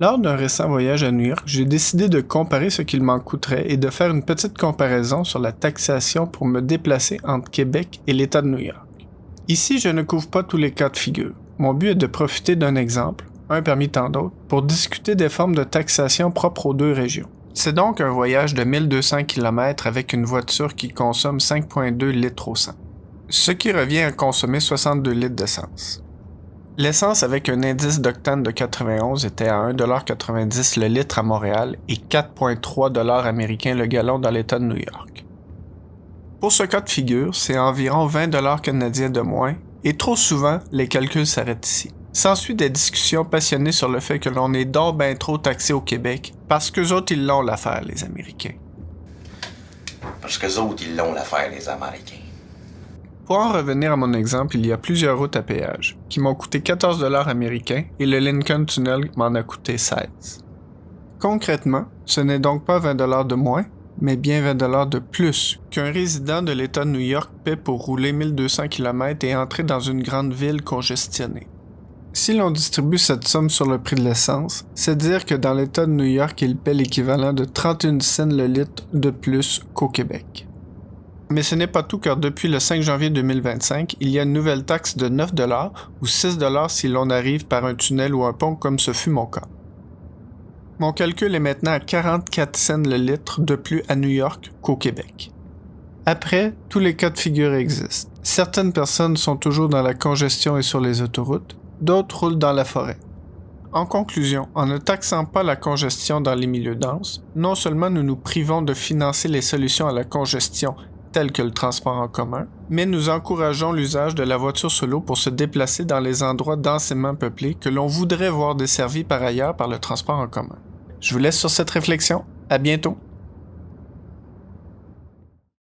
Lors d'un récent voyage à New York, j'ai décidé de comparer ce qu'il m'en coûterait et de faire une petite comparaison sur la taxation pour me déplacer entre Québec et l'État de New York. Ici, je ne couvre pas tous les cas de figure. Mon but est de profiter d'un exemple, un parmi tant d'autres, pour discuter des formes de taxation propres aux deux régions. C'est donc un voyage de 1200 km avec une voiture qui consomme 5,2 litres au 100, ce qui revient à consommer 62 litres d'essence. L'essence avec un indice d'octane de 91 était à 1,90$ le litre à Montréal et 4,3$ américains le gallon dans l'État de New York. Pour ce cas de figure, c'est environ 20$ canadiens de moins et trop souvent, les calculs s'arrêtent ici. S'ensuit des discussions passionnées sur le fait que l'on est donc ben trop taxé au Québec parce qu'eux autres ils l'ont l'affaire, les Américains. Parce qu'eux autres, ils l'ont l'affaire, les Américains. Pour en revenir à mon exemple, il y a plusieurs routes à péage, qui m'ont coûté 14$ américains et le Lincoln Tunnel m'en a coûté 16. Concrètement, ce n'est donc pas 20$ de moins, mais bien 20$ de plus qu'un résident de l'État de New York paie pour rouler 1200 km et entrer dans une grande ville congestionnée. Si l'on distribue cette somme sur le prix de l'essence, c'est dire que dans l'État de New York, il paie l'équivalent de 31 cents le litre de plus qu'au Québec. Mais ce n'est pas tout car depuis le 5 janvier 2025, il y a une nouvelle taxe de 9$ ou 6$ si l'on arrive par un tunnel ou un pont comme ce fut mon cas. Mon calcul est maintenant à 44 cents le litre de plus à New York qu'au Québec. Après, tous les cas de figure existent. Certaines personnes sont toujours dans la congestion et sur les autoroutes, d'autres roulent dans la forêt. En conclusion, en ne taxant pas la congestion dans les milieux denses, non seulement nous nous privons de financer les solutions à la congestion telles que le transport en commun, mais nous encourageons l'usage de la voiture solo pour se déplacer dans les endroits densément peuplés que l'on voudrait voir desservis par ailleurs par le transport en commun. Je vous laisse sur cette réflexion. À bientôt!